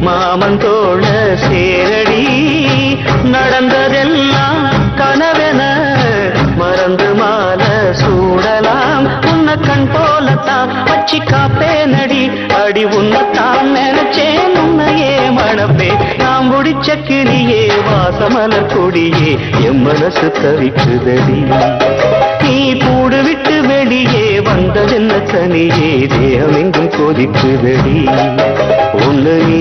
மாமன் தோழ சேரடி நடந்ததெல்லாம் கனவென மறந்து மால சூடலாம் உன்ன கண் போலத்தான் பச்சி காப்பேனடி அடி உன்னத்தான் நினைச்சேன் உன்னையே மணப்பே நாம் முடிச்ச கிளியே வாசமலர் கொடியே என் மனசு தவிக்குதடி நீ கூடு விட்டு வெளியே வந்ததென்ன தனியே தேகம் எங்கும் கொதிக்குதடி ஒன்னு நீ